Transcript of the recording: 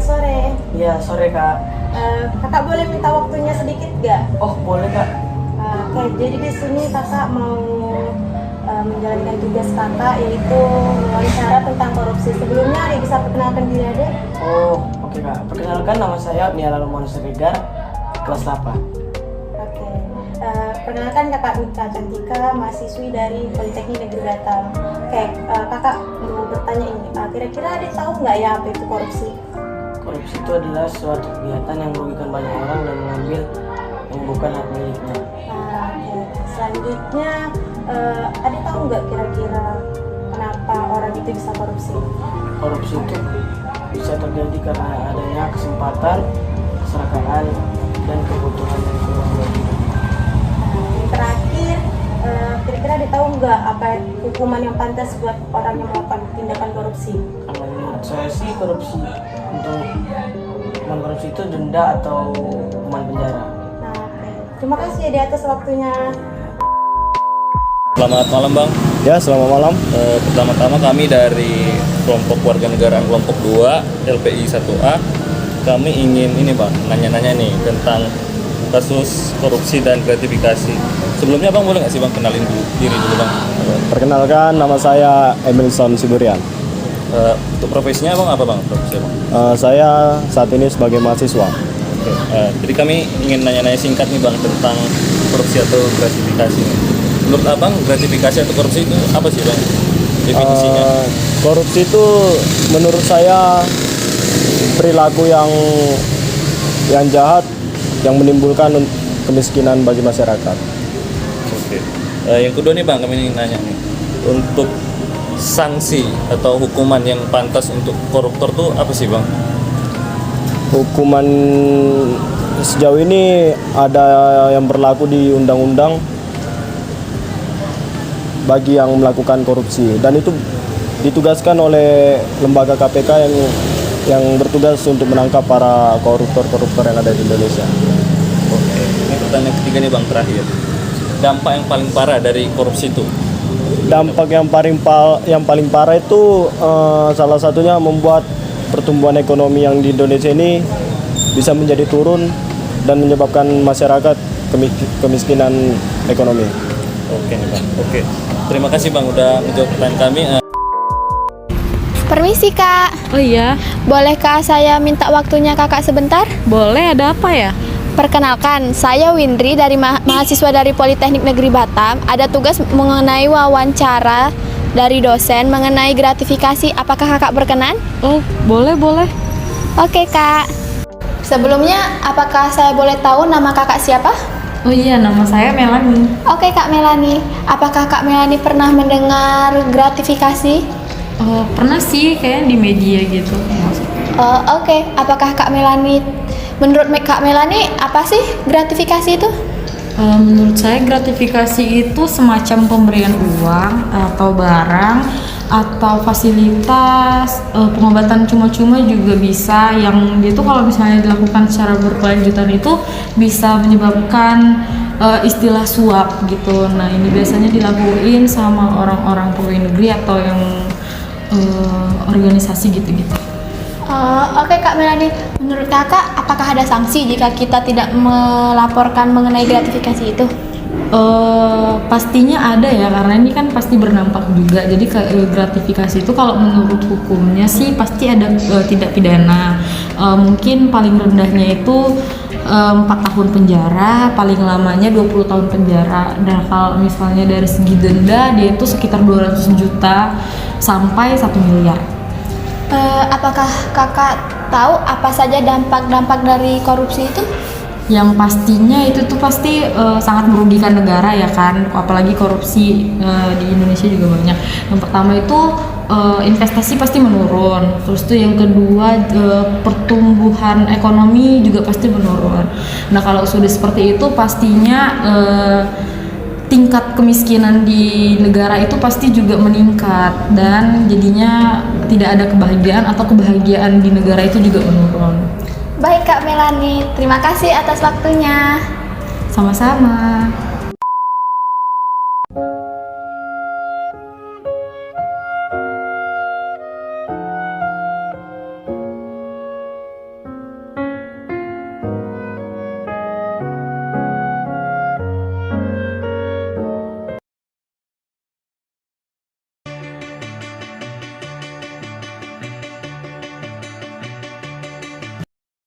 Selamat sore. Iya, sore Kak. Kakak boleh minta waktunya sedikit nggak? Oh, boleh Kak. Oke, jadi di sini kakak mau menjalankan tugas kakak, yaitu wawancara tentang korupsi. Sebelumnya Adik bisa perkenalkan diri Adik? Oh, oke Kak. Perkenalkan, nama saya Nia Lalumon Siregar, kelas 8. Oke. Perkenalkan kakak Mika Cantika, mahasiswi dari Politeknik Negeri Batam. Oke, kakak mau bertanya ini. Kira-kira Adik tahu nggak ya apa itu korupsi? Korupsi itu adalah suatu kegiatan yang merugikan banyak orang dan mengambil yang bukan hak miliknya. Oke. Selanjutnya, Adik tahu nggak kira-kira kenapa orang itu bisa korupsi? Korupsi itu bisa terjadi karena adanya kesempatan, keserakahan, dan kebutuhan yang kurang lebih. Yang terakhir, kira-kira Adik tahu nggak apa hukuman yang pantas buat orang yang melakukan tindakan korupsi? Kalau menurut saya sih korupsi untuk hukuman korupsi itu denda atau hukuman penjara. Nah, oke. Terima kasih di atas waktunya. Selamat malam Bang. Ya, selamat malam. Pertama-tama kami dari kelompok warganegaraan kelompok 2 LPI 1A, kami ingin ini Bang, nanya-nanya nih tentang kasus korupsi dan gratifikasi. Sebelumnya Bang boleh nggak sih Bang kenalin diri dulu Bang? Perkenalkan, nama saya Emilson Siburian. Untuk profesinya Bang apa Bang? Profesinya Bang? Saya saat ini sebagai mahasiswa. Oke. Jadi kami ingin nanya-nanya singkat nih Bang tentang korupsi atau gratifikasi nih. Menurut Abang gratifikasi atau korupsi itu apa sih Bang definisinya? Korupsi itu menurut saya perilaku yang jahat yang menimbulkan kemiskinan bagi masyarakat. Oke. Yang kedua nih Bang, kami ingin nanya nih, untuk sanksi atau hukuman yang pantas untuk koruptor tuh apa sih Bang? Hukuman sejauh ini ada yang berlaku di undang-undang bagi yang melakukan korupsi, dan itu ditugaskan oleh lembaga KPK yang bertugas untuk menangkap para koruptor-koruptor yang ada di Indonesia. Oke. Ini pertanyaan ketiga nih Bang, terakhir. Dampak yang paling parah dari korupsi itu? Dampak yang paling parah itu salah satunya membuat pertumbuhan ekonomi yang di Indonesia ini bisa menjadi turun dan menyebabkan masyarakat kemiskinan ekonomi. Oke nih Bang. Oke. Terima kasih Bang udah menjawab pertanyaan kami. Permisi Kak, Oh iya, bolehkah saya minta waktunya Kakak sebentar? boleh, ada apa ya? Perkenalkan, saya Windri dari mahasiswa dari Politeknik Negeri Batam. Ada tugas mengenai wawancara dari dosen mengenai gratifikasi. Apakah Kakak berkenan? Oh, boleh. Oke Kak. Sebelumnya, apakah saya boleh tahu nama Kakak siapa? Oh iya, nama saya Melani. Oke Kak Melani, apakah Kak Melani pernah mendengar gratifikasi? Oh, pernah sih kayaknya di media gitu. Oke, apakah menurut Kak Melani apa sih gratifikasi itu? Menurut saya gratifikasi itu semacam pemberian uang atau barang atau fasilitas, pengobatan cuma-cuma juga bisa, yang itu kalau misalnya dilakukan secara berkelanjutan itu bisa menyebabkan istilah suap gitu. Nah, ini biasanya dilakuin sama orang-orang pegawai negeri atau yang organisasi gitu-gitu. Oke Kak Melani, menurut Kakak apakah ada sanksi jika kita tidak melaporkan mengenai gratifikasi itu? Pastinya ada ya, karena ini kan pasti berdampak juga. Jadi gratifikasi itu kalau menurut hukumnya sih pasti ada tindak pidana. Mungkin paling rendahnya itu 4 tahun penjara, paling lamanya 20 tahun penjara. Dan kalau misalnya dari segi denda, dia itu sekitar 200 juta sampai 1 miliar. Apakah Kakak tahu apa saja dampak-dampak dari korupsi itu? Yang pastinya itu tuh pasti sangat merugikan negara ya kan, apalagi korupsi di Indonesia juga banyak. Yang pertama itu investasi pasti menurun, terus tuh yang kedua pertumbuhan ekonomi juga pasti menurun. Nah kalau sudah seperti itu pastinya tingkat kemiskinan di negara itu pasti juga meningkat, dan jadinya tidak ada kebahagiaan atau kebahagiaan di negara itu juga menurun. Baik Kak Melani, terima kasih atas waktunya. Sama-sama.